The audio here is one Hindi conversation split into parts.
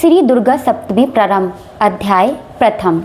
श्री दुर्गा सप्तमी प्रारंभ। अध्याय प्रथम।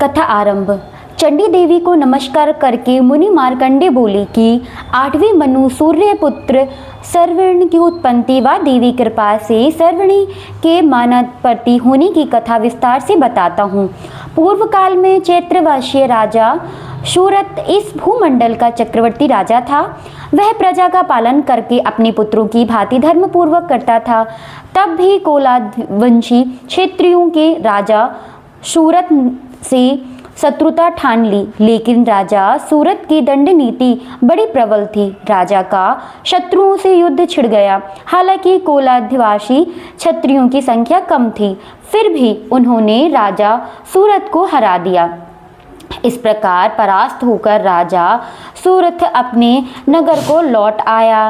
कथा आरंभ। चंडी देवी को नमस्कार करके मुनि मार्कंडे बोले कि 8वें मनु सूर्य पुत्र सर्वर्ण की उत्पत्ति व देवी कृपा से सर्वणी के मानवपति होने की कथा विस्तार से बताता हूँ। पूर्व काल में चैत्रवशीय राजा शूरत इस भूमंडल का चक्रवर्ती राजा था। वह प्रजा का पालन करके अपने पुत्रों की भांति धर्म पूर्वक करता था। तब भी कोलावंशी क्षेत्रियों के राजा शूरत से शत्रुता ठान ली, लेकिन राजा सूरत की दंड नीति बड़ी प्रबल थी। राजा का शत्रुओं से युद्ध छिड़ गया। हालांकि कोलाधिवासी क्षत्रियों की संख्या कम थी, फिर भी उन्होंने राजा सूरत को हरा दिया। इस प्रकार परास्त होकर राजा सूरत अपने नगर को लौट आया।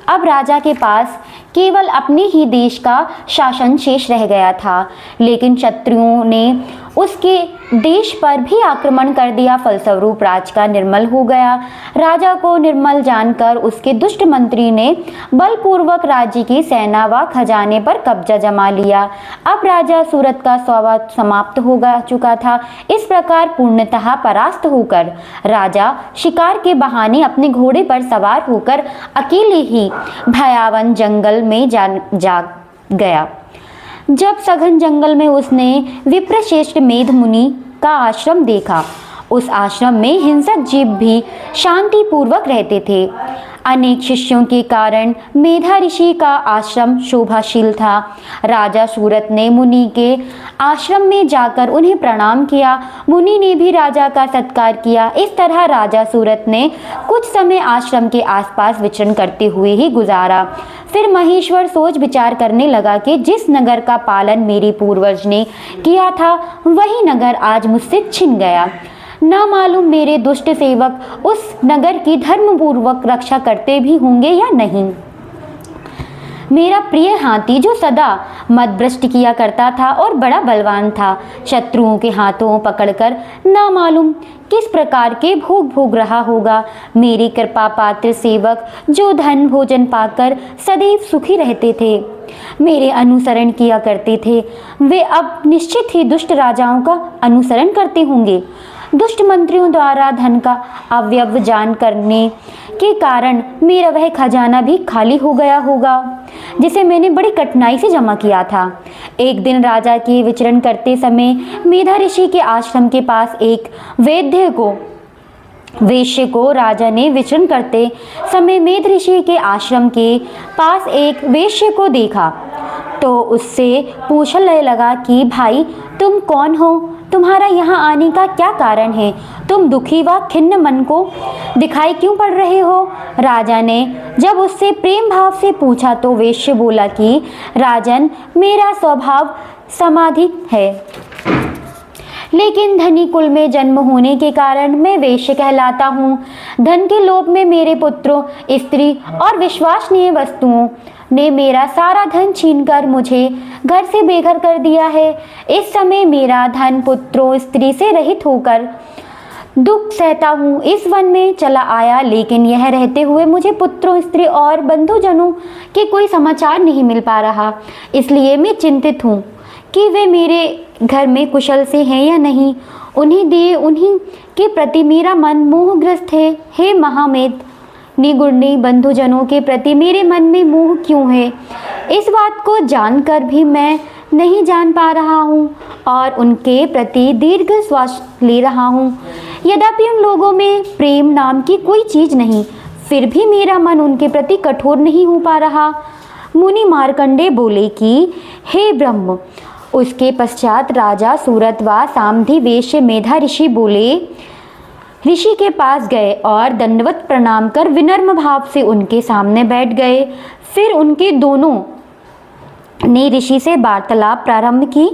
अब राजा के पास केवल अपने ही देश का शासन शेष रह गया था, लेकिन शत्रुओं ने उसके देश पर भी आक्रमण कर दिया। फलस्वरूप राज का निर्मल हो गया। राजा को निर्मल जानकर उसके दुष्ट मंत्री ने बलपूर्वक राज्य की सेना व खजाने पर कब्जा जमा लिया। अब राजा सूरत का स्वभाव समाप्त हो चुका था। इस प्रकार पूर्णतः परास्त होकर राजा शिकार के बहाने अपने घोड़े पर सवार होकर अकेले ही भयावन जंगल में जा गया। जब सघन जंगल में उसने विप्रश्रेष्ठ मेध मुनि का आश्रम देखा। उस आश्रम में हिंसक जीव भी शांति पूर्वक रहते थे। अनेक शिष्यों के कारण मेधा ऋषि का आश्रम शोभाशील था। राजा सूरत ने मुनि के आश्रम में जाकर उन्हें प्रणाम किया। मुनि ने भी राजा का सत्कार किया। इस तरह राजा सूरत ने कुछ समय आश्रम के आसपास विचरण करते हुए ही गुजारा। फिर महेश्वर सोच विचार करने लगा कि जिस नगर का पालन मेरे पूर्वज ने किया था, वही नगर आज मुझसे छिन गया। ना मालूम मेरे दुष्ट सेवक उस नगर की धर्मपूर्वक रक्षा करते भी होंगे या नहीं। मेरा प्रिय हाथी जो सदा मदभ्रष्ट किया करता था और बड़ा बलवान था, शत्रुओं के हाथों पकड़कर ना मालूम किस प्रकार के भोग भोग रहा होगा। मेरी कृपा पात्र सेवक जो धन भोजन पाकर सदैव सुखी रहते थे, मेरे अनुसरण किया करते थे, वे अब निश्चित ही दुष्ट राजाओं का अनुसरण करते होंगे। दुष्ट मंत्रियों द्वारा धन का अव्यव जान करने के कारण मेरा वह खजाना भी खाली हो गया होगा, जिसे मैंने बड़ी कठिनाई से जमा किया था। एक दिन राजा के विचरण करते समय मेधा ऋषि के आश्रम के पास एक वेश्य को राजा ने विचरण करते समय मेध ऋषि के आश्रम के पास एक वेश्य को देखा तो उससे पूछने लगा कि भाई, तुम कौन हो? तुम्हारा यहाँ आने का क्या कारण है? तुम दुखी व खिन्न मन को दिखाई क्यों पड़ रहे हो? राजा ने जब उससे प्रेम भाव से पूछा तो वेश्य बोला कि राजन, मेरा स्वभाव समाधि है, लेकिन धनी कुल में जन्म होने के कारण मैं वेश्य कहलाता हूँ। धन के लोभ में मेरे पुत्रों, स्त्री और विश्वसनीय वस्तुओं ने मेरा सारा धन छीनकर मुझे घर से बेघर कर दिया है। इस समय मेरा धन पुत्रों स्त्री से रहित होकर दुख सहता हूँ इस वन में चला आया, लेकिन यह रहते हुए मुझे पुत्रों स्त्री और बंधुजनों के कोई समाचार नहीं मिल पा रहा। इसलिए मैं चिंतित हूँ कि वे मेरे घर में कुशल से हैं या नहीं। उन्हीं के प्रति मेरा मन मोहग्रस्त है। हे महामेध निगुणी, बंधुजनों के प्रति मेरे मन में मोह क्यों है? इस बात को जानकर भी मैं नहीं जान पा रहा हूँ और उनके प्रति दीर्घ श्वास ले रहा हूँ। यद्यपि उन लोगों में प्रेम नाम की कोई चीज़ नहीं, फिर भी मेरा मन उनके प्रति कठोर नहीं हो पा रहा। मुनि मार्कंडे बोले कि हे ब्रह्म। उसके पश्चात राजा सूरत व सामधी वेश्य मेधा ऋषि बोले, ऋषि के पास गए और दंडवत प्रणाम कर विनम्र भाव से उनके सामने बैठ गए। फिर उनके दोनों ने ऋषि से वार्तालाप प्रारंभ की।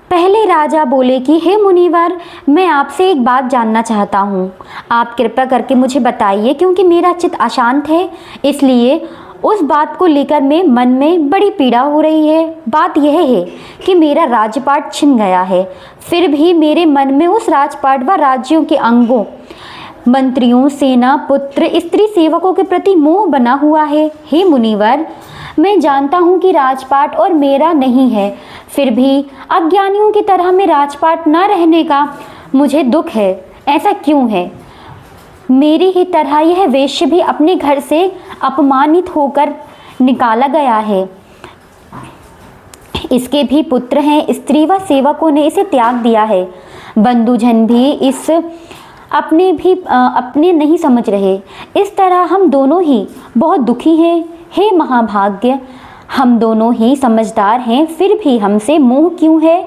पहले राजा बोले कि हे मुनिवर, मैं आपसे एक बात जानना चाहता हूँ। आप कृपा करके मुझे बताइए, क्योंकि मेरा चित्त अशांत है, इसलिए उस बात को लेकर मेरे मन में बड़ी पीड़ा हो रही है। बात यह है कि मेरा राजपाट छिन गया है, फिर भी मेरे मन में उस राजपाट व राज्यों के अंगों, मंत्रियों, सेना, पुत्र, स्त्री, सेवकों के प्रति मोह बना हुआ है। हे मुनिवर, मैं जानता हूँ कि राजपाट और मेरा नहीं है, फिर भी अज्ञानियों की तरह में राजपाट न रहने का मुझे दुख है। ऐसा क्यों है? मेरी ही तरह यह वेश्य भी अपने घर से अपमानित होकर निकाला गया है। इसके भी पुत्र हैं, स्त्री व सेवकों ने इसे त्याग दिया है। बंधुजन भी इस अपने नहीं समझ रहे। इस तरह हम दोनों ही बहुत दुखी हैं। हे महाभाग्य, हम दोनों ही समझदार हैं, फिर भी हमसे मोह क्यों है?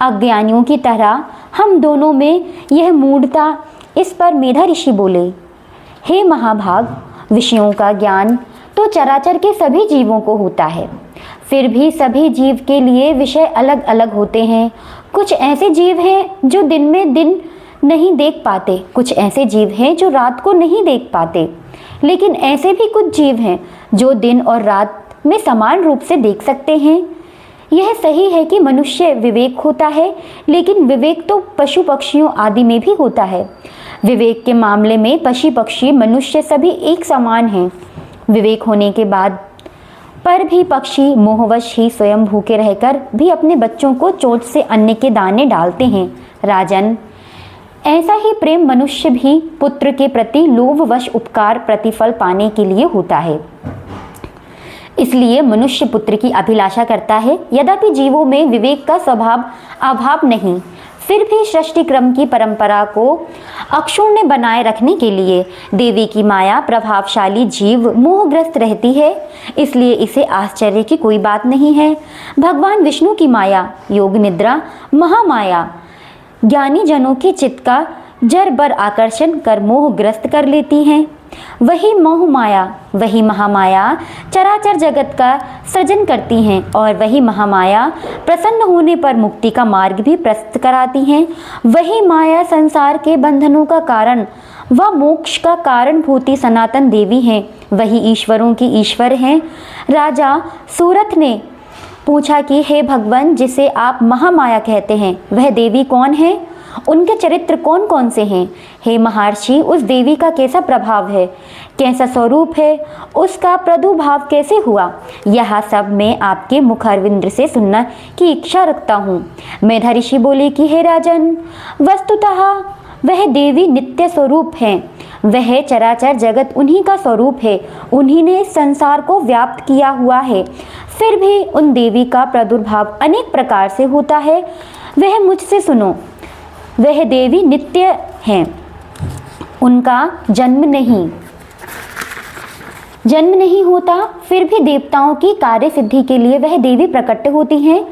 अज्ञानियों की तरह हम दोनों में यह मूढ़ता। इस पर मेधा ऋषि बोले, हे महाभाग, विषयों का ज्ञान तो चराचर के सभी जीवों को होता है, फिर भी सभी जीव के लिए विषय अलग अलग होते हैं। कुछ ऐसे जीव हैं जो दिन में दिन नहीं देख पाते, कुछ ऐसे जीव हैं जो रात को नहीं देख पाते, लेकिन ऐसे भी कुछ जीव हैं जो दिन और रात में समान रूप से देख सकते हैं। यह सही है कि मनुष्य विवेक होता है, लेकिन विवेक तो पशु पक्षियों आदि में भी होता है। विवेक के मामले में पशु पक्षी मनुष्य सभी एक समान हैं। विवेक होने के बाद पर भी पक्षी मोहवश ही स्वयं भूखे रहकर भी अपने बच्चों को चोट से अन्न के दाने डालते हैं। राजन, ऐसा ही प्रेम मनुष्य भी पुत्र के प्रति लोभवश उपकार प्रतिफल पाने के लिए होता है। इसलिए मनुष्य पुत्र की अभिलाषा करता है। यद्यपि जीवों में विवेक का स्वभाव अभाव नहीं, फिर भी सृष्टि क्रम की परंपरा को अक्षुण्ण बनाए रखने के लिए देवी की माया प्रभावशाली जीव मोहग्रस्त रहती है। इसलिए इसे आश्चर्य की कोई बात नहीं है। भगवान विष्णु की माया योग निद्रा महामाया ज्ञानी जनों के चित्त का जर बर आकर्षण कर मोहग्रस्त कर लेती हैं। वही मोह माया, वही महामाया चराचर जगत का सृजन करती हैं, और वही महामाया प्रसन्न होने पर मुक्ति का मार्ग भी प्रस्तुत कराती हैं। वही माया संसार के बंधनों का कारण व मोक्ष का कारण भूति सनातन देवी हैं। वही ईश्वरों की ईश्वर हैं। राजा सूरथ ने पूछा कि हे भगवान, जिसे आप महामाया कहते हैं, वह देवी कौन है? उनके चरित्र कौन कौन से हैं? हे महर्षि, उस देवी का कैसा प्रभाव है, कैसा स्वरूप है, उसका प्रादुर्भाव कैसे हुआ, यह सब मैं आपके मुखारविंद से सुनने की इच्छा रखता हूँ। मेधा ऋषि बोले कि हे राजन, वस्तुतः वह देवी नित्य स्वरूप हैं। वह चराचर जगत उन्हीं का स्वरूप है। उन्हीं ने संसार को व्याप्त किया हुआ है। फिर भी उन देवी का प्रादुर्भाव अनेक प्रकार से होता है। वह मुझसे सुनो, वह देवी नित्य हैं, उनका जन्म नहीं होता। फिर भी देवताओं की कार्य सिद्धि के लिए वह देवी प्रकट होती हैं।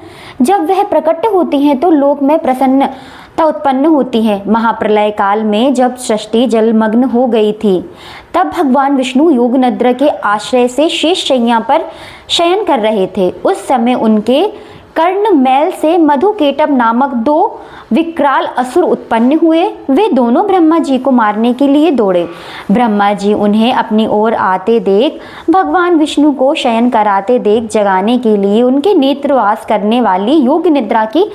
जब वह प्रकट होती हैं तो लोक में प्रसन्नता उत्पन्न होती है। महाप्रलय काल में जब सृष्टि जलमग्न हो गई थी, तब भगवान विष्णु योग निद्रा के आश्रय से शेष शैया पर शयन कर रहे थे। उस समय उनके कर्ण मैल से मधुकेटभ नामक 2 विकराल असुर उत्पन्न हुए। वे दोनों ब्रह्मा जी को मारने के लिए दौड़े। ब्रह्मा जी उन्हें अपनी ओर आते देख, भगवान विष्णु को शयन कराते देख जगाने के लिए उनके नेत्रवास करने वाली योग निद्रा की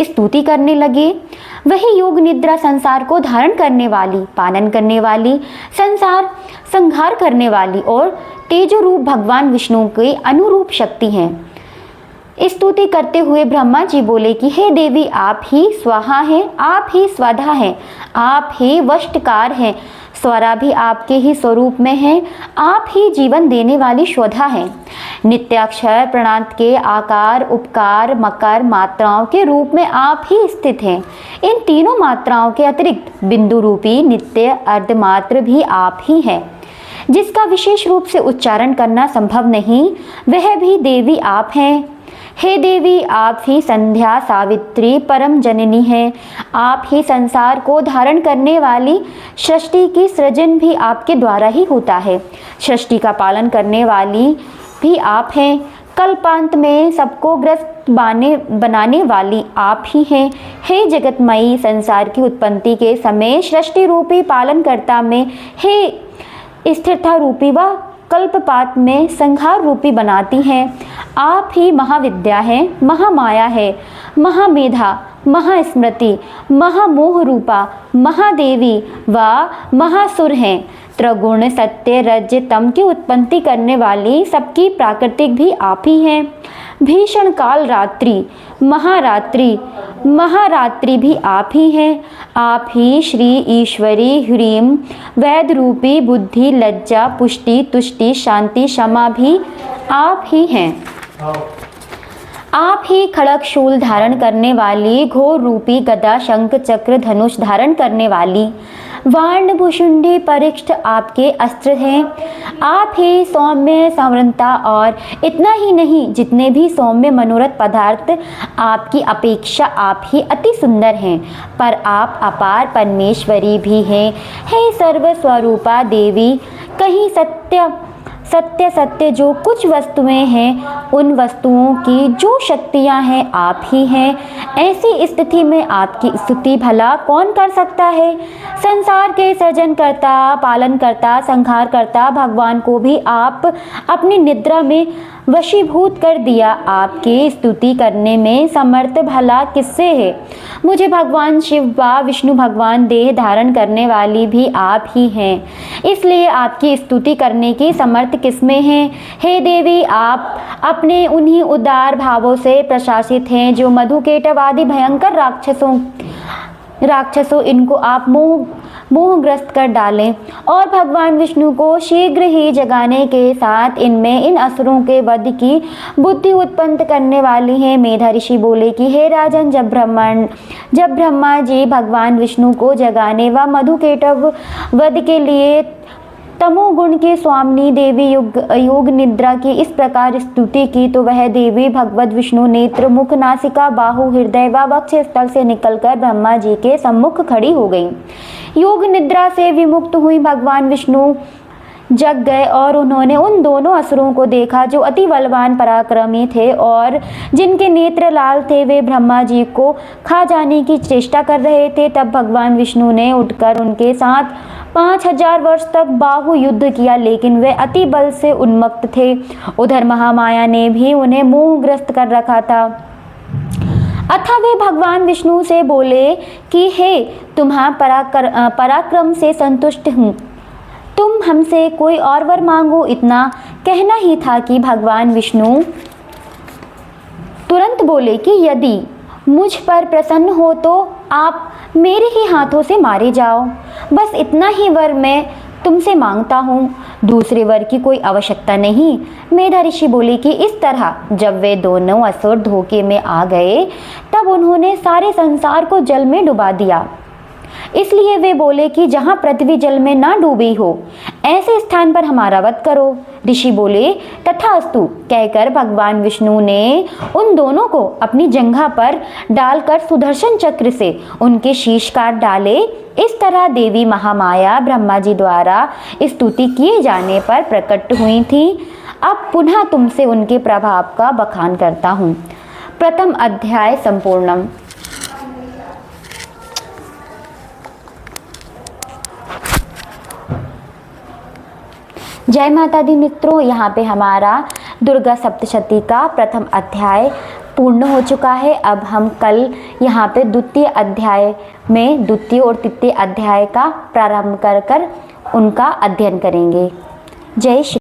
स्तुति करने लगे। वही योग निद्रा संसार को धारण करने वाली, पालन करने वाली, संसार संहार करने वाली और तेजो रूप भगवान विष्णु के अनुरूप शक्ति है। स्तुति करते हुए ब्रह्मा जी बोले कि हे देवी, आप ही स्वाहा हैं, आप ही स्वधा हैं, आप ही वष्टकार हैं, स्वरा भी आपके ही स्वरूप में है, आप ही जीवन देने वाली स्वधा हैं। नित्याक्षर प्रणत के आकार, उपकार, मकर मात्राओं के रूप में आप ही स्थित हैं। इन तीनों मात्राओं के अतिरिक्त बिंदु रूपी नित्य अर्धमात्र भी आप ही हैं, जिसका विशेष रूप से उच्चारण करना संभव नहीं, वह भी देवी आप हैं। हे देवी, आप ही संध्या सावित्री परम जननी हैं। आप ही संसार को धारण करने वाली, सृष्टि की सृजन भी आपके द्वारा ही होता है, सृष्टि का पालन करने वाली भी आप हैं। कल्पांत में सबको ग्रस्त बनाने वाली आप ही हैं। हे जगतमयी, संसार की उत्पत्ति के समय सृष्टि रूपी पालनकर्ता में, हे स्थिरता रूपी व कल्पपात में संहार रूपी बनाती हैं। आप ही महाविद्या हैं, महामाया है, महामेधा, महास्मृति, महामोह रूपा महादेवी व महासुर हैं। त्रिगुण सत्य रज तम की उत्पत्ति करने वाली सबकी प्राकृतिक भी आप ही हैं। भीषण काल रात्रि महारात्रि महारात्रि भी आप ही हैं। आप ही श्री ईश्वरी ह्रीम वैद रूपी बुद्धि लज्जा पुष्टि तुष्टि शांति क्षमा भी आप ही हैं। आप ही खड़ग शूल धारण करने वाली, घोर रूपी गदा शंख चक्र धनुष धारण करने वाली, वार्ण भुषुंडी परिष्ठ आपके अस्त्र हैं। आप ही सौम्य संवरता और इतना ही नहीं, जितने भी सौम्य मनोरथ पदार्थ आपकी अपेक्षा आप ही अति सुंदर हैं। पर आप अपार परमेश्वरी भी हैं। हे सर्वस्वरूपा देवी, कहीं सत्य सत्य सत्य जो कुछ वस्तुएं हैं, उन वस्तुओं की जो शक्तियां हैं आप ही हैं। ऐसी स्थिति में आपकी स्तुति भला कौन कर सकता है। संसार के सृजन करता, पालन करता, संहार करता भगवान को भी आप अपनी निद्रा में वशीभूत कर दिया। आपकी स्तुति करने में समर्थ भला किससे है। मुझे भगवान शिव व विष्णु भगवान देह धारण करने वाली भी आप ही हैं, इसलिए आपकी स्तुति करने की समर्थ किसमें है। हे देवी, आप अपने उन्हीं उदार भावों से प्रशासित हैं जो मधुकेटवादी भयंकर राक्षसों इनको आप मोहग्रस्त कर डालें और भगवान विष्णु को शीघ्र ही जगाने के साथ इनमें इन असुरों के वध की बुद्धि उत्पन्न करने वाली हैं। मेधा ऋषि बोले कि हे राजन, जब ब्रह्मा जी भगवान विष्णु को जगाने व मधुकेटव वध के लिए तमोगुण की स्वामिनी देवी योग निद्रा की इस प्रकार स्तुति की, तो वह देवी भगवत विष्णु नेत्र मुख नासिका बाहु हृदय व वक्ष स्थल से निकलकर ब्रह्मा जी के सम्मुख खड़ी हो गई। योग निद्रा से विमुक्त हुई भगवान विष्णु जग गए और उन्होंने उन दोनों असुरों को देखा जो अति बलवान पराक्रमी थे और जिनके नेत्र लाल थे। वे ब्रह्मा जी को खा जाने की चेष्टा कर रहे थे। तब भगवान विष्णु ने उठकर उनके साथ 5000 वर्ष तक बाहु युद्ध किया, लेकिन वे अति बल से उन्मत्त थे। उधर महामाया ने भी उन्हें मोहग्रस्त कर रखा था। अतः वे भगवान विष्णु से बोले कि हे तुम्हारा पराक्रम से संतुष्ट हूँ, तुम हमसे कोई और वर मांगो। इतना कहना ही था कि भगवान विष्णु तुरंत बोले कि यदि मुझ पर प्रसन्न हो तो आप मेरे ही हाथों से मारे जाओ। बस इतना ही वर मैं तुमसे मांगता हूँ, दूसरे वर की कोई आवश्यकता नहीं। मेधा ऋषि बोले कि इस तरह जब वे दोनों असुर धोखे में आ गए, तब उन्होंने सारे संसार को जल में डुबा दिया। इसलिए वे बोले कि जहाँ पृथ्वी जल में ना डूबी हो, ऐसे स्थान पर हमारा वध करो। ऋषि बोले तथास्तु कहकर भगवान विष्णु ने उन दोनों को अपनी जंघा पर डालकर सुदर्शन चक्र से उनके शीश काट डाले। इस तरह देवी महामाया ब्रह्मा जी द्वारा स्तुति किए जाने पर प्रकट हुई थी। अब पुनः तुमसे उनके प्रभाव का बखान करता हूँ। प्रथम अध्याय संपूर्णम। जय माता दी मित्रों, यहाँ पे हमारा दुर्गा सप्तशती का प्रथम अध्याय पूर्ण हो चुका है। अब हम कल यहाँ पे द्वितीय अध्याय में द्वितीय और तृतीय अध्याय का प्रारंभ कर उनका अध्ययन करेंगे। जय श्री